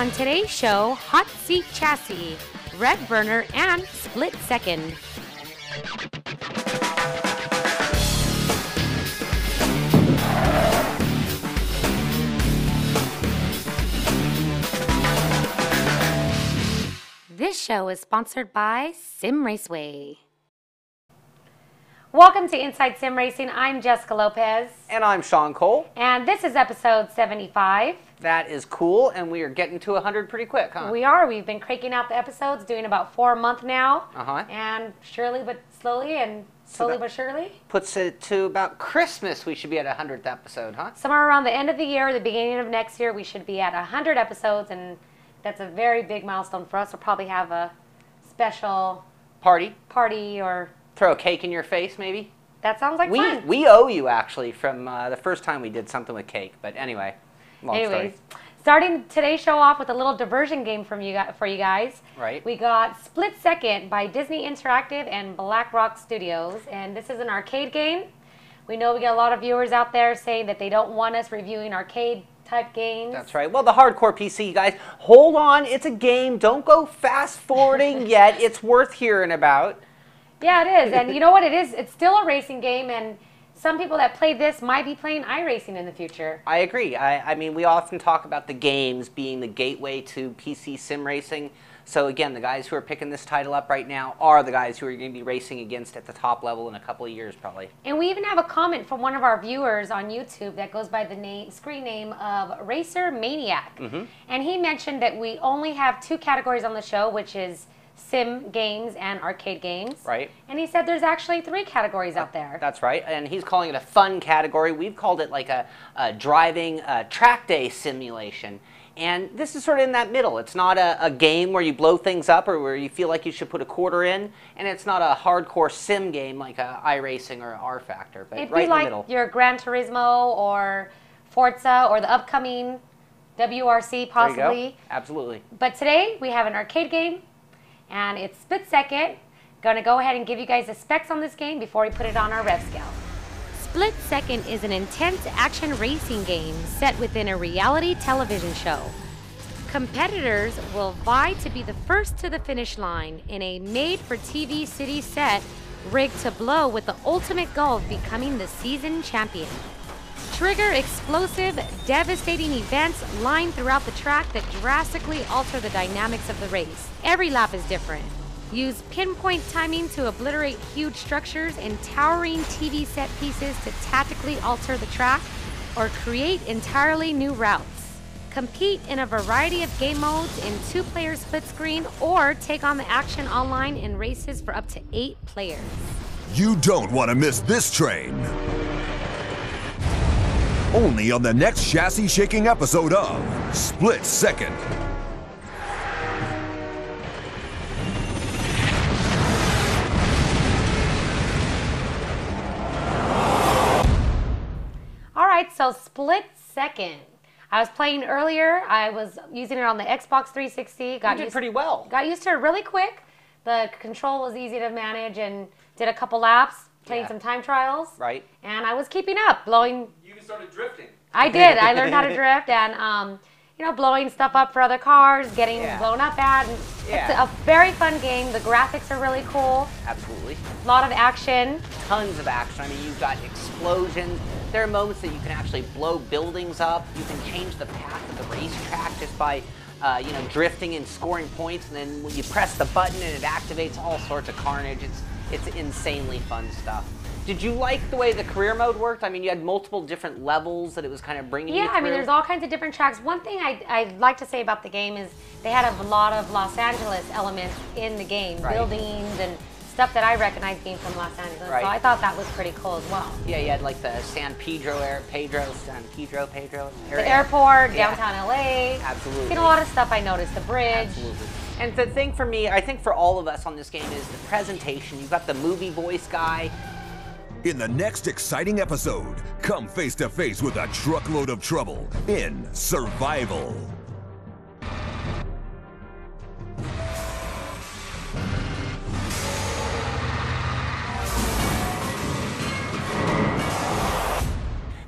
On today's show, Hot Seat Chassis, Red Burner, and Split Second. This show is sponsored by Sim Raceway. Welcome to Inside Sim Racing. I'm Jessica Lopez. And I'm Sean Cole. And this is episode 75. That is cool, and we are getting to 100 pretty quick, huh? We are. We've been cranking out the episodes, doing about 4 a month now. And surely but slowly, and slowly but surely. Puts it to about Christmas we should be at 100th episode, huh? Somewhere around the end of the year, the beginning of next year, we should be at 100 episodes, and that's a very big milestone for us. We'll probably have a special party or... Throw a cake in your face, maybe? That sounds like fun. We owe you, actually, from the first time we did something with cake. But anyway, long story. Starting today's show off with a little diversion game for you guys. Right. We got Split Second by Disney Interactive and Black Rock Studios. And this is an arcade game. We know we get a lot of viewers out there saying that they don't want us reviewing arcade type games. That's right. Well, the hardcore PC guys, hold on. It's a game. Don't go fast forwarding yet. It's worth hearing about. Yeah, it is. And you know what it is? It's still a racing game, and some people that play this might be playing iRacing in the future. I agree. I mean, we often talk about the games being the gateway to PC sim racing. So again, the guys who are picking this title up right now are the guys who are going to be racing against at the top level in a couple of years, probably. And we even have a comment from one of our viewers on YouTube that goes by the screen name of Racer Maniac. And he mentioned that we only have 2 categories on the show, which is sim games and arcade games. Right. And he said there's actually 3 categories out there. That's right. And he's calling it a fun category. We've called it like a driving track day simulation. And this is sort of in that middle. It's not a game where you blow things up or where you feel like you should put a quarter in. And it's not a hardcore sim game like iRacing or R-Factor. But it'd right be in like the middle. your Gran Turismo or Forza or the upcoming WRC possibly. There you go. Absolutely. But today we have an arcade game. And it's Split Second. Going to go ahead and give you guys the specs on this game before we put it on our rev scale. Split Second is an intense action racing game set within a reality television show. Competitors will vie to be the first to the finish line in a made-for-TV city set rigged to blow with the ultimate goal of becoming the season champion. Trigger explosive, devastating events lined throughout the track that drastically alter the dynamics of the race. Every lap is different. Use pinpoint timing to obliterate huge structures and towering TV set pieces to tactically alter the track or create entirely new routes. Compete in a variety of game modes in 2-player split screen or take on the action online in races for up to 8 players. You don't want to miss this train. Only on the next chassis-shaking episode of Split Second. All right, so Split Second. I was playing earlier. I was using it on the Xbox 360. You did pretty well. Got used to it really quick. The control was easy to manage and did a couple laps. Playing some time trials. Right. And I was keeping up, blowing. You started drifting. I did. I learned how to drift and, you know, blowing stuff up for other cars, getting blown up at. And it's a very fun game. The graphics are really cool. Absolutely. A lot of action. Tons of action. I mean, you've got explosions. There are moments that you can actually blow buildings up. You can change the path of the racetrack just by, you know, drifting and scoring points. And then when you press the button and it activates all sorts of carnage. It's insanely fun stuff. Did you like the way the career mode worked? I mean, you had multiple different levels that it was kind of bringing you through. Yeah, I mean, there's all kinds of different tracks. One thing I'd like to say about the game is they had a lot of Los Angeles elements in the game. Right. Buildings and stuff that I recognize being from Los Angeles. Right. So I thought that was pretty cool as well. Yeah, you had like the San Pedro area. The airport, downtown LA. Absolutely. Seen a lot of stuff I noticed. The bridge. Absolutely. And the thing for me, I think for all of us on this game is the presentation. You've got the movie voice guy. In the next exciting episode, come face to face with a truckload of trouble in Survival.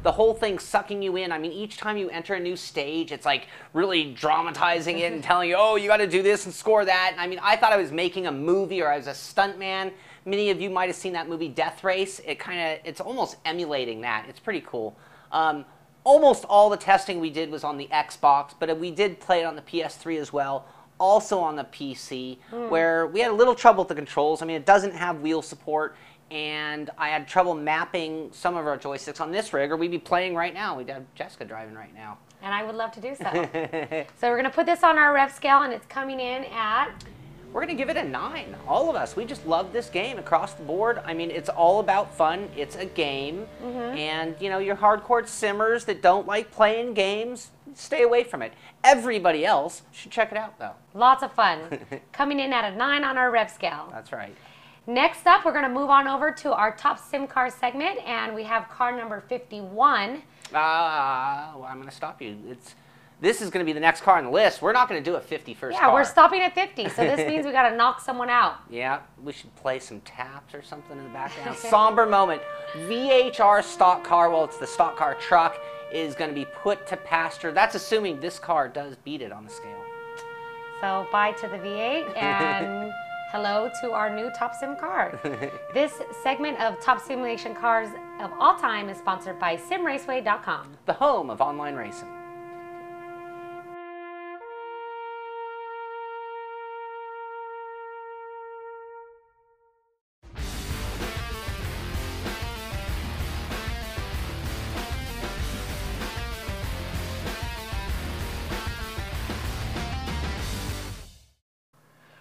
the whole thing sucking you in. I mean, each time you enter a new stage, it's like really dramatizing it and telling you, oh, you got to do this and score that. And I mean, I thought I was making a movie or I was a stuntman. Many of you might have seen that movie Death Race. It's almost emulating that. It's pretty cool. Almost all the testing we did was on the Xbox, but we did play it on the PS3 as well. Also on the PC, where we had a little trouble with the controls. I mean, it doesn't have wheel support, and I had trouble mapping some of our joysticks on this rig, or we'd be playing right now. We'd have Jessica driving right now. And I would love to do so. So we're going to put this on our rev scale, and it's coming in at... We're going to give it a 9. All of us. We just love this game across the board. I mean, it's all about fun. It's a game. And, you know, your hardcore simmers that don't like playing games, stay away from it. Everybody else should check it out, though. Lots of fun. Coming in at a 9 on our rev scale. That's right. Next up, we're going to move on over to our top sim car segment, and we have car number 51. Well, I'm going to stop you. This is going to be the next car on the list. We're not going to do a 51st car. Yeah, we're stopping at 50, so this means we got to knock someone out. Yeah, we should play some taps or something in the background. Somber moment. VHR stock car, well, it's the stock car truck, is going to be put to pasture. That's assuming this car does beat it on the scale. So bye to the V8 and hello to our new top sim car. This segment of top simulation cars of all time is sponsored by simraceway.com, the home of online racing.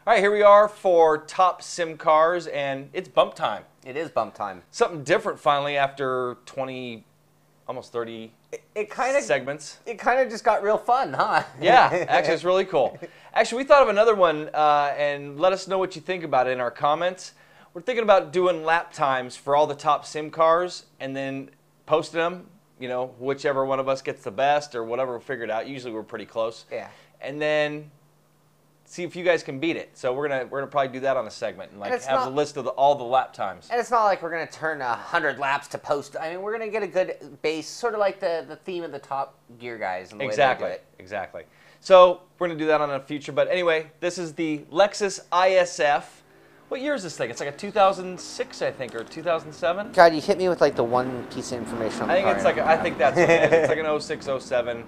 All right, here we are for top sim cars, and it's bump time. It is bump time. Something different finally after 20, almost 30 segments. It kind of just got real fun, huh? Yeah, actually, it's really cool. Actually, we thought of another one, and let us know what you think about it in our comments. We're thinking about doing lap times for all the top sim cars, and then posting them. You know, whichever one of us gets the best, or whatever we figured out. Usually, we're pretty close. Yeah. And then see if you guys can beat it. So we're gonna probably do that on a segment and like have the list of all the lap times. And it's not like we're gonna turn 100 laps to post. I mean, we're gonna get a good base, sort of like the theme of the Top Gear guys. And the Exactly. way they do it. Exactly. So we're gonna do that on a future. But anyway, this is the Lexus Is-F. What year is this thing? It's like a 2006, I think, or 2007. God, you hit me with like the one piece of information on the car. I think that's what it is. It's like an 06, 07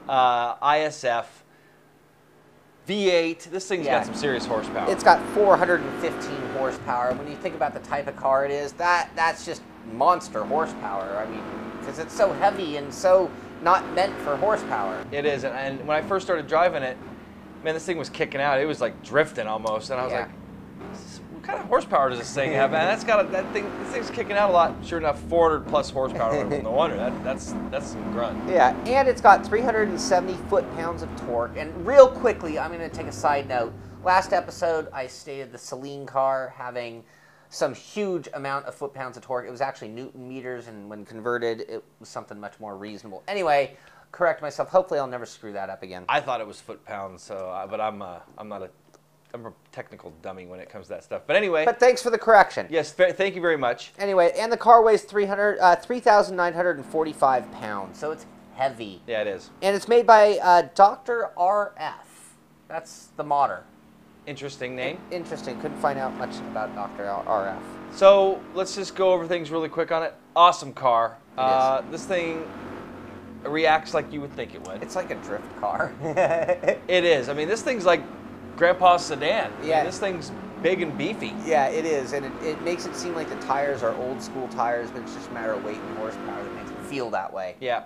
Is-F. V8. This thing's got some serious horsepower. It's got 415 horsepower. When you think about the type of car it is, that's just monster horsepower. I mean, because it's so heavy and so not meant for horsepower. It is, and when I first started driving it, man, this thing was kicking out. It was like drifting almost, and I was like, what kind of horsepower does this thing have, man? This thing's kicking out a lot. Sure enough, 400 plus horsepower. No wonder. That's some grunt. Yeah, and it's got 370 foot-pounds of torque. And real quickly, I'm going to take a side note. Last episode, I stated the Celine car having some huge amount of foot-pounds of torque. It was actually Newton meters, and when converted, it was something much more reasonable. Anyway, correct myself. Hopefully, I'll never screw that up again. I thought it was foot-pounds, so but I'm a technical dummy when it comes to that stuff. But anyway. But thanks for the correction. Yes, thank you very much. Anyway, and the car weighs 3,945 pounds, so it's heavy. Yeah, it is. And it's made by Dr. RF. That's the modder. Interesting name. Interesting. Couldn't find out much about Dr. RF. So let's just go over things really quick on it. Awesome car. It is. This thing reacts like you would think it would. It's like a drift car. It is. I mean, this thing's like Grandpa's sedan. Yeah. I mean, this thing's big and beefy. Yeah, it is, and it makes it seem like the tires are old school tires, but it's just a matter of weight and horsepower that makes it feel that way. Yeah.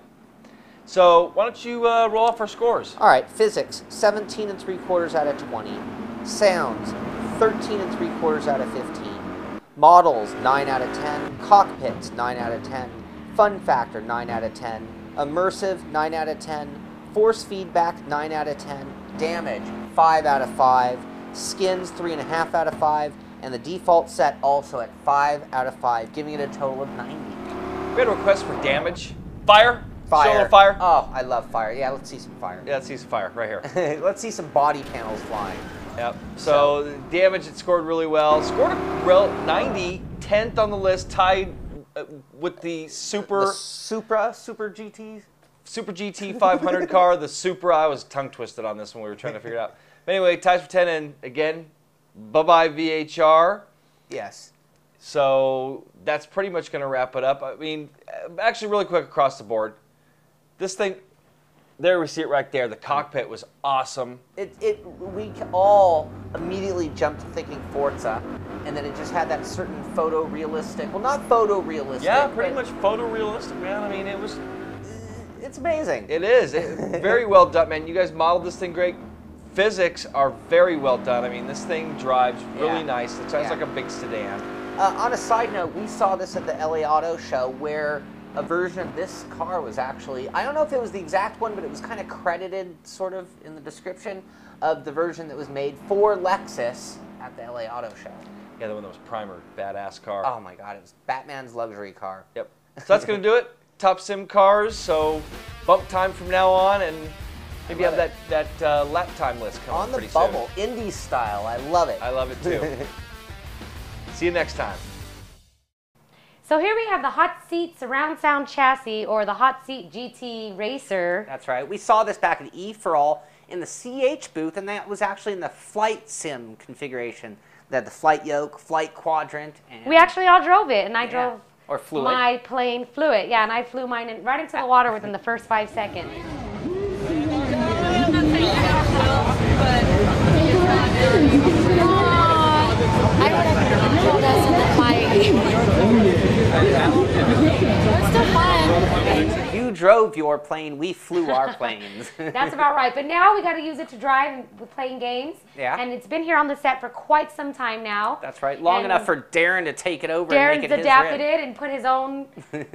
So why don't you roll off our scores? All right, physics, 17 3/4 out of 20. Sounds, 13 3/4 out of 15. Models, 9 out of 10. Cockpits, 9 out of 10. Fun factor, 9 out of 10. Immersive, 9 out of 10. Force feedback, 9 out of 10. Damage, 5 out of 5. Skins, 3.5 out of 5. And the default set also at 5 out of 5, giving it a total of 90. We had a request for damage. Fire? Fire. Show a little fire? Oh, I love fire. Yeah, let's see some fire. Yeah, let's see some fire right here. Let's see some body panels flying. Yep. So the damage, it scored really well. Scored a 90, 10th on the list, tied with the Super GT. Super GT 500 car, the Supra. I was tongue twisted on this when we were trying to figure it out. But anyway, ties for 10, and again, bye-bye VHR. Yes. So that's pretty much going to wrap it up. I mean, actually, really quick across the board, this thing, there we see it right there. The cockpit was awesome. We all immediately jumped to thinking Forza, and then it just had that certain photorealistic. Well, not photorealistic. Yeah, pretty much photorealistic, man. I mean, it was. It's amazing. It is. Very well done, man. You guys modeled this thing great. Physics are very well done. I mean, this thing drives really nice. It sounds like a big sedan. On a side note, we saw this at the LA Auto Show where a version of this car was actually, I don't know if it was the exact one, but it was kind of credited sort of in the description of the version that was made for Lexus at the LA Auto Show. Yeah, the one that was primer. Badass car. Oh my God, it was Batman's luxury car. Yep. So that's going to do it. Top sim cars, so bump time from now on, and maybe have that lap time list coming pretty soon. On the bubble, indie style. I love it. I love it too. See you next time. So here we have the Hot Seat Surround Sound Chassis, or the Hot Seat GT Racer. That's right. We saw this back at E for All in the CH booth, and that was actually in the flight sim configuration. They had the flight yoke, flight quadrant, and We actually all drove it, and I drove or fluid. my plane fluid. Yeah, and I flew mine right into the water within the first 5 seconds. I would have told us in the It's still fun. You drove your plane, we flew our planes. That's about right. But now we got to use it to drive and we're playing games. Yeah. And it's been here on the set for quite some time now. That's right. Long enough for Darren to take it over and make it his adapted rig. it and put his own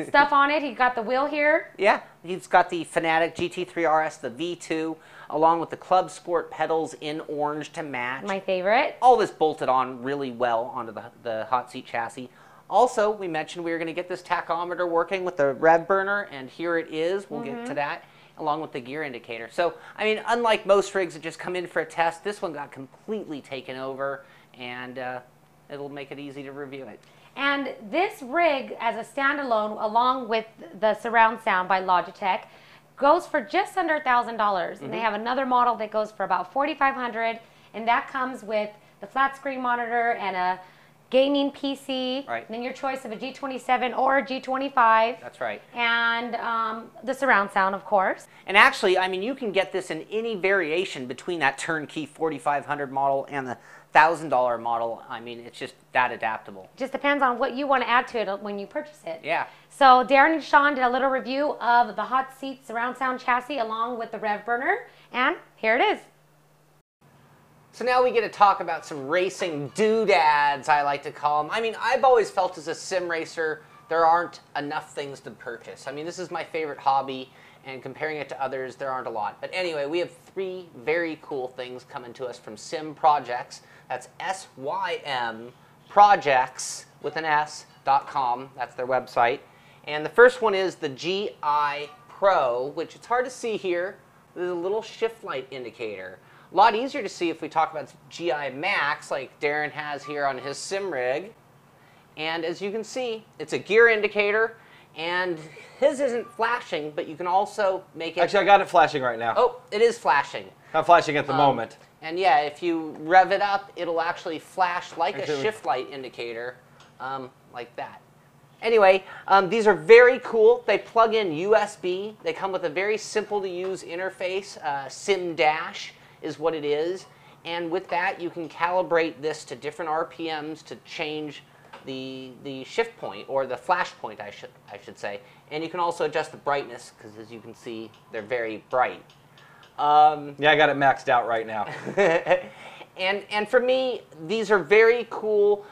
stuff on it. He got the wheel here. Yeah. He's got the Fanatic GT3 RS, the V2, along with the Club Sport pedals in orange to match. My favorite. All this bolted on really well onto the hot seat chassis. Also, we mentioned we were going to get this tachometer working with the rev burner, and here it is. We'll get to that, along with the gear indicator. So, I mean, unlike most rigs that just come in for a test, this one got completely taken over, and it'll make it easy to review it. And this rig, as a standalone, along with the surround sound by Logitech, goes for just under $1,000. And they have another model that goes for about $4,500, and that comes with the flat screen monitor and a gaming PC, Right. and then your choice of a G27 or a G25. That's right. And the surround sound, of course. And actually, I mean, you can get this in any variation between that turnkey 4,500 model and the $1,000 model. I mean, it's just that adaptable. Just depends on what you want to add to it when you purchase it. Yeah. So Darren and Sean did a little review of the Hot Seat surround sound chassis along with the rev burner, and here it is. So now we get to talk about some racing doodads, I like to call them. I mean, I've always felt as a sim racer, there aren't enough things to purchase. I mean, this is my favorite hobby, and comparing it to others, there aren't a lot. But anyway, we have 3 very cool things coming to us from Sim Projects. That's SYM Projects with an S.com. That's their website. And the first one is the GI Pro, which it's hard to see here. There's a little shift light indicator. A lot easier to see if we talk about GI Max, like Darren has here on his sim rig. And as you can see, it's a gear indicator, and his isn't flashing, but you can also make it... Actually, I got it flashing right now. Oh, it is flashing. Not flashing at the moment. And yeah, if you rev it up, it'll actually flash like a shift light indicator, like that. Anyway, these are very cool. They plug in USB. They come with a very simple to use interface. Sim Dash is what it is. And with that, you can calibrate this to different RPMs to change the shift point, or the flash point, I should say. And you can also adjust the brightness, because as you can see, they're very bright. Yeah, I got it maxed out right now. And for me, these are very cool.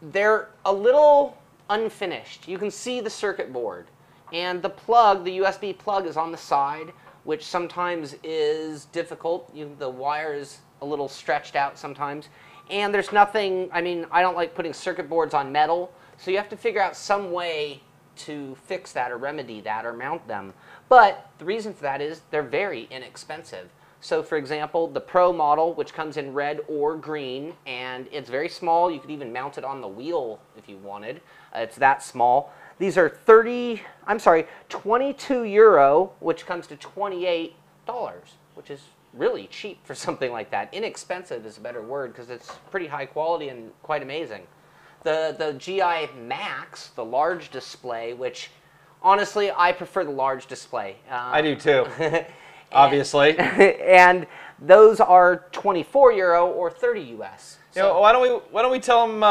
They're a little unfinished. You can see the circuit board. And the plug, the USB plug, is on the side, which sometimes is difficult. The wire is a little stretched out sometimes. And there's nothing, I mean, I don't like putting circuit boards on metal, so you have to figure out some way to fix that or remedy that or mount them. But the reason for that is they're very inexpensive. So for example, the Pro model, which comes in red or green, and it's very small. You could even mount it on the wheel if you wanted. It's that small. These are 22 euro, which comes to $28, which is really cheap for something like that. Inexpensive is a better word because it's pretty high quality and quite amazing. The GI Max, the large display, which honestly I prefer the large display. I do too, obviously. And those are 24 euro or 30 US. So, you know, why don't we tell them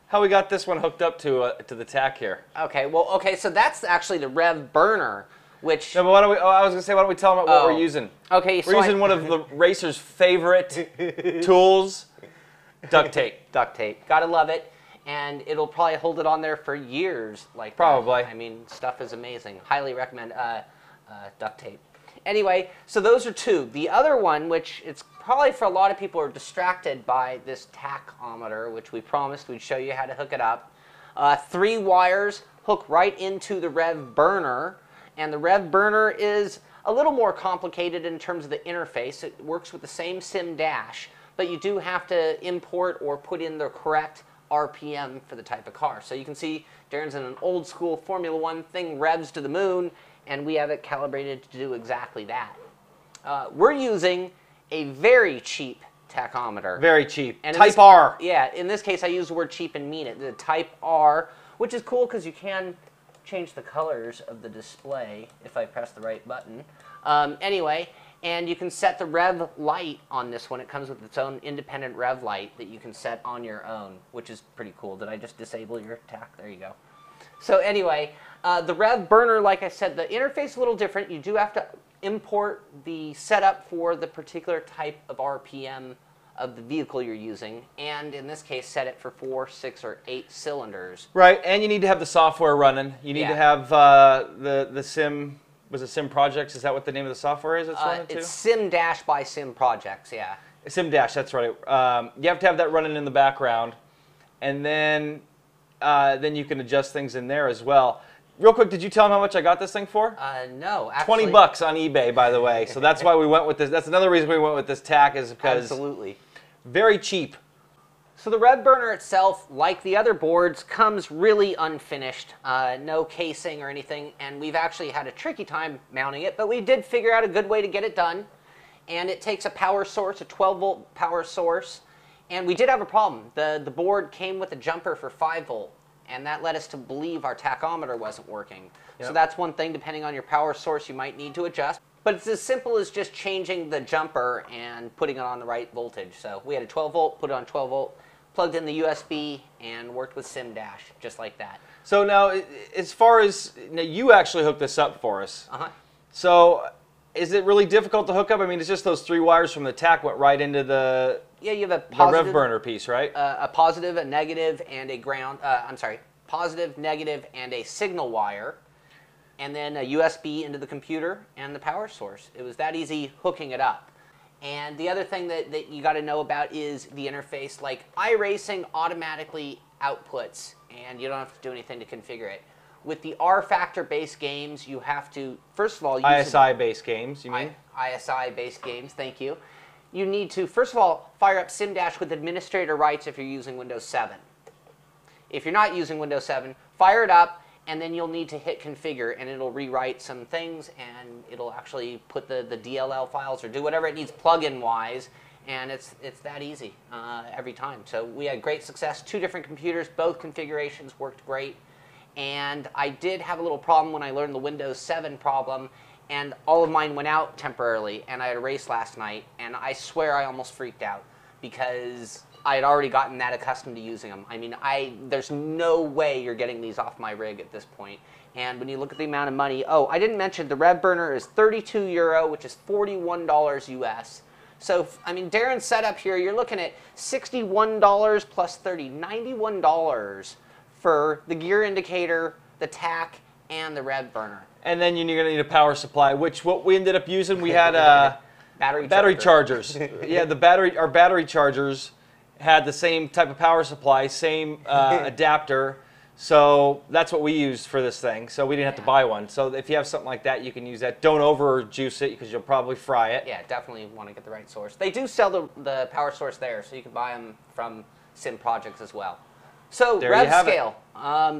how we got this one hooked up to the TAC here? Okay, well, so that's actually the Rev Burner, which... No, but why don't we, I was going to say, why don't we tell them what we're using? Okay, so we're using one of the racer's favorite tools, duct tape. Duct tape. Gotta love it. And it'll probably hold it on there for years. Like probably. I mean, stuff is amazing. Highly recommend duct tape. Anyway, so those are two. The other one, which it's probably for a lot of people who are distracted by this tachometer, which we promised we'd show you how to hook it up. 3 wires hook right into the Rev Burner, and the Rev Burner is a little more complicated in terms of the interface. It works with the same sim dash, but you do have to import or put in the correct RPM for the type of car. So you can see Darren's in an old school Formula 1 thing, revs to the moon, and we have it calibrated to do exactly that. We're using a very cheap tachometer. Very cheap. And Type R. Yeah, in this case I use the word cheap and mean it. The Type R, which is cool because you can change the colors of the display if I press the right button. Anyway, and you can set the rev light on this one. It comes with its own independent rev light that you can set on your own, which is pretty cool. Did I just disable your tack? There you go. So anyway, the Rev Burner, like I said, the interface is a little different. You do have to import the setup for the particular type of RPM of the vehicle you're using, and in this case, set it for 4, 6, or 8 cylinders. Right, and you need to have the software running. You need to have the sim. Was it Sim Projects? Is that what the name of the software is? It's running It's Sim Dash by Sim Projects. Yeah. Sim Dash. That's right. You have to have that running in the background, and then you can adjust things in there as well. Real quick, did you tell them how much I got this thing for? No, actually. $20 on eBay, by the way. So that's why we went with this. That's another reason we went with this tack, is because absolutely very cheap. So the Rev Burner itself, like the other boards, comes really unfinished. No casing or anything, and we've actually had a tricky time mounting it, but we did figure out a good way to get it done. And it takes a power source, a 12-volt power source, and we did have a problem. The board came with a jumper for 5-volt, and that led us to believe our tachometer wasn't working. Yep. So that's one thing, depending on your power source, you might need to adjust. But it's as simple as just changing the jumper and putting it on the right voltage. So we had a 12-volt, put it on 12-volt, plugged in the USB, and worked with Sim Dash, just like that. So now, as far as, now you actually hooked this up for us. So is it really difficult to hook up? I mean, it's just those 3 wires from the tack went right into the, yeah, you have a positive, the Rev Burner piece, right? A positive, a negative, and a ground, positive, negative, and a signal wire, and then a USB into the computer and the power source. It was that easy hooking it up. And the other thing that you got to know about is the interface. Like iRacing automatically outputs, and you don't have to do anything to configure it. With the R-Factor-based games, you have to, first of all, use ISI-based games, you mean? ISI-based games, thank you. You need to, first of all, fire up Sim Dash with administrator rights if you're using Windows 7. If you're not using Windows 7, fire it up, and then you'll need to hit configure, and it'll rewrite some things, and it'll actually put the DLL files or do whatever it needs plug-in-wise, and it's that easy every time. So we had great success. 2 different computers, both configurations worked great, and I did have a little problem when I learned the Windows 7 problem, and all of mine went out temporarily, and I had a race last night, and I swear I almost freaked out because I had already gotten that accustomed to using them. I mean, there's no way you're getting these off my rig at this point. And when you look at the amount of money, oh, I didn't mention the Rev Burner is 32 euro, which is $41 US. So, I mean, Darren's setup here, you're looking at $61 plus $30, $91 for the gear indicator, the tack, and the Rev Burner. And then you're going to need a power supply, which what we ended up using, we had battery chargers. Yeah, our battery chargers had the same type of power supply, same adapter. So that's what we used for this thing. So we didn't have to buy one. So if you have something like that, you can use that. Don't over juice it because you'll probably fry it. Yeah, definitely want to get the right source. They do sell the power source there, so you can buy them from Sim Projects as well. So, there rev you have scale.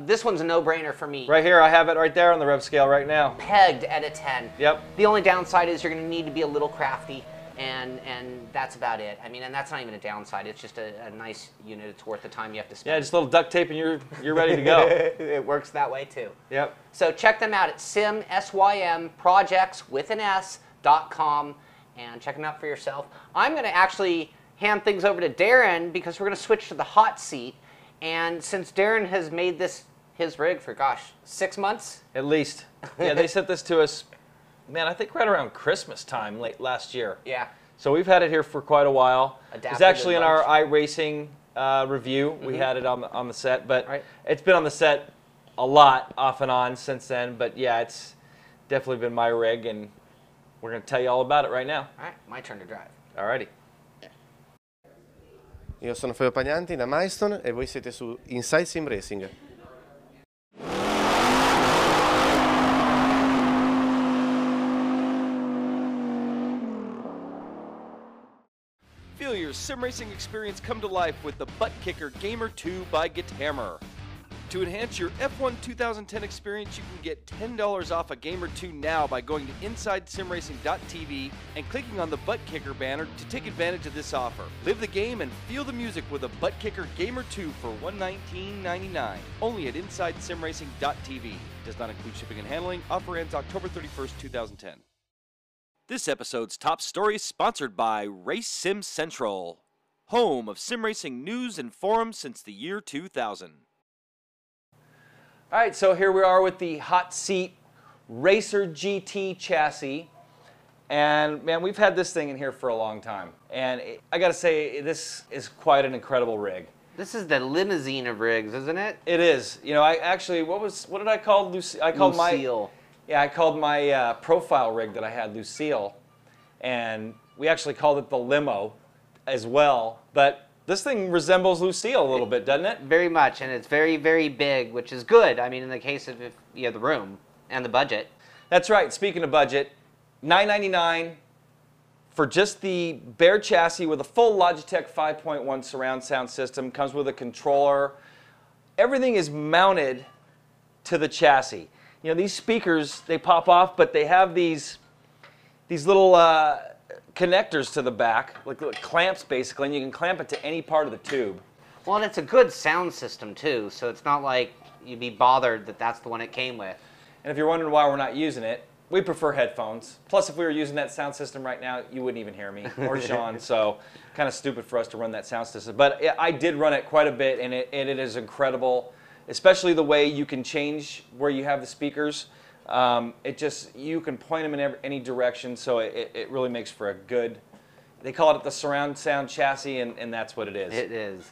This one's a no-brainer for me. Right here, I have it right there on the rev scale right now. Pegged at a 10. Yep. The only downside is you're going to need to be a little crafty, and that's about it. I mean, and that's not even a downside. It's just a nice unit. It's worth the time you have to spend. Yeah, just a little duct tape and you're ready to go. It works that way too. Yep. So check them out at projects.com and check them out for yourself. I'm going to actually hand things over to Darren because we're going to switch to the hot seat. And since Darren has made this his rig for, gosh, 6 months? At least. Yeah, they sent this to us, man, I think right around Christmas time late last year. Yeah. So we've had it here for quite a while. Adapted It's actually in our lunch. iRacing review. We had it on the set, but Right. it's been on the set a lot off and on since then. But yeah, it's definitely been my rig, and we're going to tell you all about it right now. All right, my turn to drive. Alrighty. Io sono Feo Pagnanti da Milestone e voi siete su Inside Sim Racing. Feel your sim racing experience come to life with the Butt Kicker Gamer 2 by Githammer. To enhance your F1 2010 experience, you can get $10 off a Gamer 2 now by going to InsideSimRacing.tv and clicking on the Butt Kicker banner to take advantage of this offer. Live the game and feel the music with a Butt Kicker Gamer 2 for $119.99. Only at InsideSimRacing.tv. Does not include shipping and handling. Offer ends October 31st, 2010. This episode's top story is sponsored by Race Sim Central, home of sim racing news and forums since the year 2000. All right, so here we are with the Hot Seat Racer GT chassis. And man, we've had this thing in here for a long time. And I gotta say, this is quite an incredible rig. This is the limousine of rigs, isn't it? It is. You know, I actually, what did I call Lucille? I called Lucille. I called my profile rig that I had Lucille. And we actually called it the limo as well. But this thing resembles Lucille a little bit, doesn't it? Very much, and it's very, very big, which is good. I mean, in the case of if you have the room and the budget. That's right. Speaking of budget, $999 for just the bare chassis with a full Logitech 5.1 surround sound system. Comes with a controller. Everything is mounted to the chassis. You know, these speakers, they pop off, but they have these little connectors to the back, like clamps basically, and you can clamp it to any part of the tube. Well, and it's a good sound system too, so it's not like you'd be bothered that that's the one it came with. And if you're wondering why we're not using it, we prefer headphones. Plus, if we were using that sound system right now, you wouldn't even hear me or Sean, so kind of stupid for us to run that sound system. But I did run it quite a bit, and it is incredible, especially the way you can change where you have the speakers. You can point them in any direction, so it really makes for a good, they call it the surround sound chassis, and that's what it is. It is.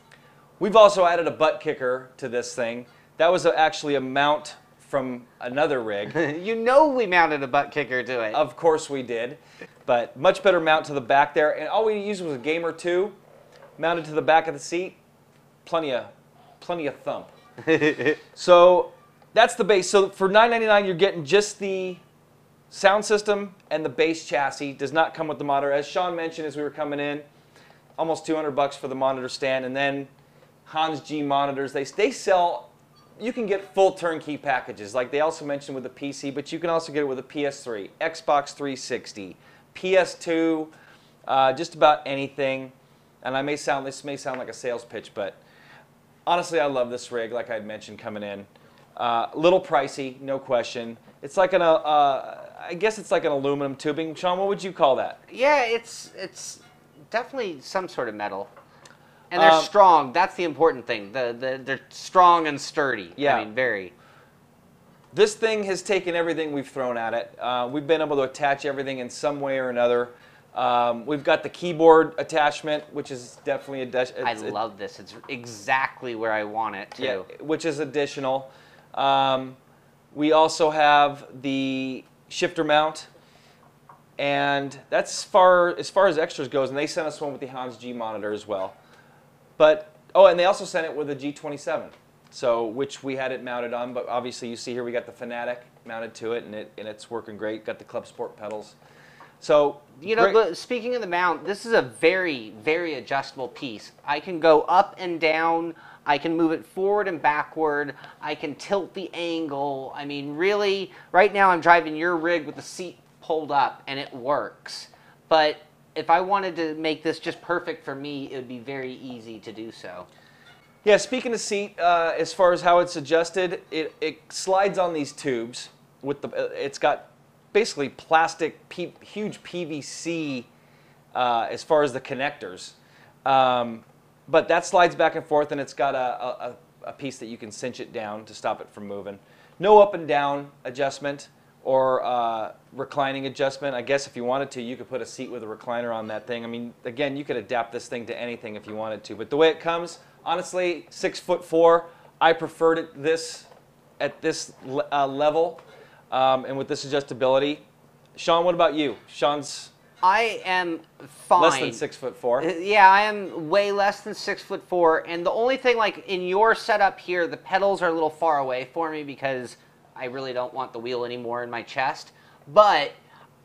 We've also added a butt kicker to this thing. That was actually a mount from another rig. You know we mounted a butt kicker to it. Of course we did, but much better mount to the back there. And all we used was a Gamer 2 mounted to the back of the seat. Plenty of thump. So that's the base. So for $999, you're getting just the sound system and the base chassis. Does not come with the monitor. As Sean mentioned as we were coming in, almost $200 for the monitor stand. And then Hans G monitors. They sell, you can get full turnkey packages. Like they also mentioned with the PC, but you can also get it with a PS3, Xbox 360, PS2, just about anything. And this may sound like a sales pitch, but honestly, I love this rig, like I had mentioned coming in. Little pricey, no question. It's like I guess it's like an aluminum tubing. Sean, what would you call that? Yeah, it's definitely some sort of metal. And they're strong. That's the important thing. They're strong and sturdy. Yeah. I mean, very. This thing has taken everything we've thrown at it. We've been able to attach everything in some way or another. We've got the keyboard attachment, which is definitely I love this. It's exactly where I want it, too. Yeah, which is additional. We also have the shifter mount, and that's as far as extras goes, and they sent us one with the Hans G monitor as well. But, and they also sent it with a G27, so which we had it mounted on, but obviously you see here we got the Fanatic mounted to it, and it's working great. Got the Club Sport pedals. So, you know, speaking of the mount, this is a very, very adjustable piece. I can go up and down. I can move it forward and backward. I can tilt the angle. I mean, really, right now I'm driving your rig with the seat pulled up, and it works. But if I wanted to make this just perfect for me, it would be very easy to do so. Yeah, speaking of seat, as far as how it's adjusted, it slides on these tubes. It's got basically plastic, huge PVC as far as the connectors. But that slides back and forth, and it's got a piece that you can cinch it down to stop it from moving. No up and down adjustment or reclining adjustment. I guess if you wanted to, you could put a seat with a recliner on that thing. I mean, again, you could adapt this thing to anything if you wanted to. But the way it comes, honestly, 6'4", I preferred this at this level and with this adjustability. Sean, what about you? Sean's... I am fine. Less than 6'4". Yeah, I am way less than 6'4", and the only thing, like in your setup here, the pedals are a little far away for me because I really don't want the wheel anymore in my chest. But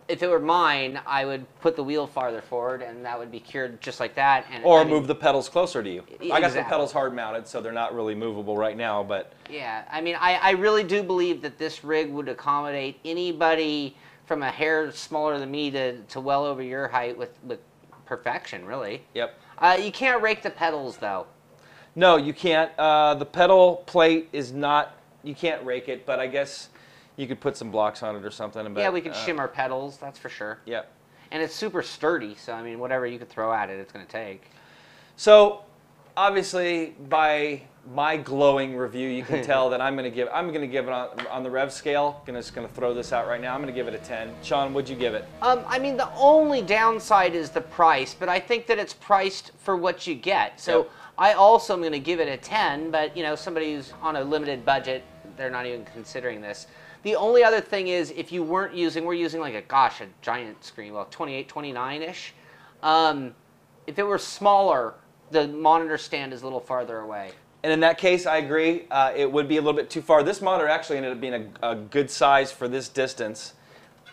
if it were mine, I would put the wheel farther forward, and that would be cured just like that. And or move the pedals closer to you. Exactly. I got the pedals hard mounted, so they're not really movable right now. But yeah, I mean, I really do believe that this rig would accommodate anybody from a hair smaller than me to well over your height with perfection, really. Yep. You can't rake the pedals, though. No, you can't. The pedal plate is not, you can't rake it, but I guess you could put some blocks on it or something. But, yeah, we could shimmer pedals, that's for sure. Yep. And it's super sturdy, so I mean, whatever you could throw at it, it's going to take. So, obviously, by my glowing review, you can tell that I'm going to give it on the rev scale. Just going to throw this out right now. I'm going to give it a 10. Sean, what'd you give it? I mean, the only downside is the price, but I think that it's priced for what you get. So Yep. I also am going to give it a 10, but you know, somebody who's on a limited budget, they're not even considering this. The only other thing is, if you we're using like a giant screen, well, 28, 29-ish. If it were smaller, the monitor stand is a little farther away. And in that case, I agree. It would be a little bit too far. This monitor actually ended up being a good size for this distance.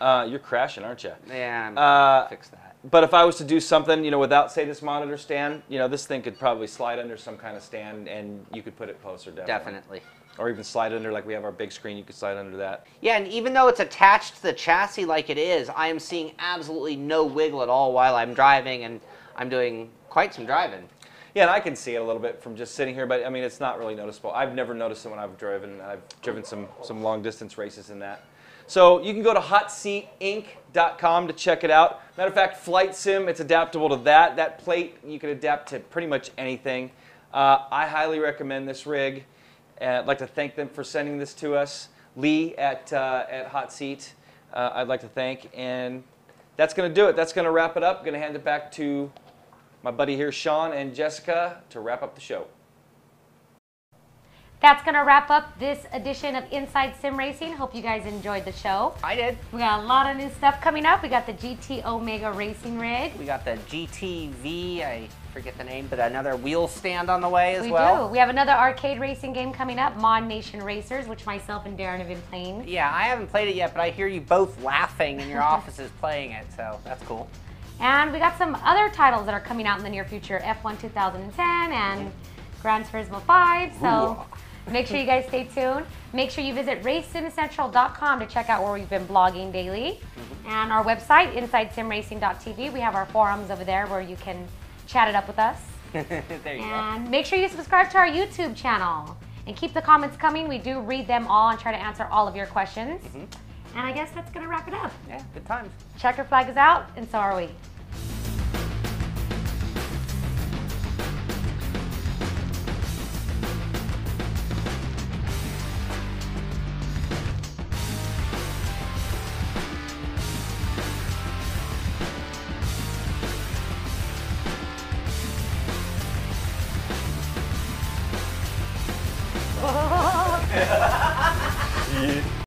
You're crashing, aren't you? Yeah, I'm gonna fix that. But if I was to do something, without, say, this monitor stand, this thing could probably slide under some kind of stand, and you could put it closer, Definitely. Or even slide under, like we have our big screen, you could slide under that. Yeah, and even though it's attached to the chassis like it is, I am seeing absolutely no wiggle at all while I'm driving, and I'm doing quite some driving. Yeah, and I can see it a little bit from just sitting here, but I mean, it's not really noticeable. I've never noticed it when I've driven. I've driven some long distance races in that. So you can go to hotseatinc.com to check it out. Matter of fact, Flight Sim, it's adaptable to that. That plate, you can adapt to pretty much anything. I highly recommend this rig. I'd like to thank them for sending this to us. Lee at Hot Seat, I'd like to thank. And that's going to do it. That's going to wrap it up. I'm going to hand it back to my buddy here, Sean and Jessica, to wrap up the show. That's going to wrap up this edition of Inside Sim Racing. Hope you guys enjoyed the show. I did. We got a lot of new stuff coming up. We got the GT Omega Racing Rig. We got the GTV, I forget the name, but another wheel stand on the way as well. We do. We have another arcade racing game coming up, Mod Nation Racers, which myself and Darren have been playing. Yeah, I haven't played it yet, but I hear you both laughing in your offices playing it, so that's cool. And we got some other titles that are coming out in the near future, F1 2010 and Gran Turismo 5. So make sure you guys stay tuned. Make sure you visit RaceSimCentral.com to check out where we've been blogging daily. And our website, InsideSimRacing.tv. We have our forums over there where you can chat it up with us. There you go. And make sure you subscribe to our YouTube channel. And keep the comments coming. We do read them all and try to answer all of your questions. And I guess that's going to wrap it up. Yeah, good times. Checker flag is out, and so are we.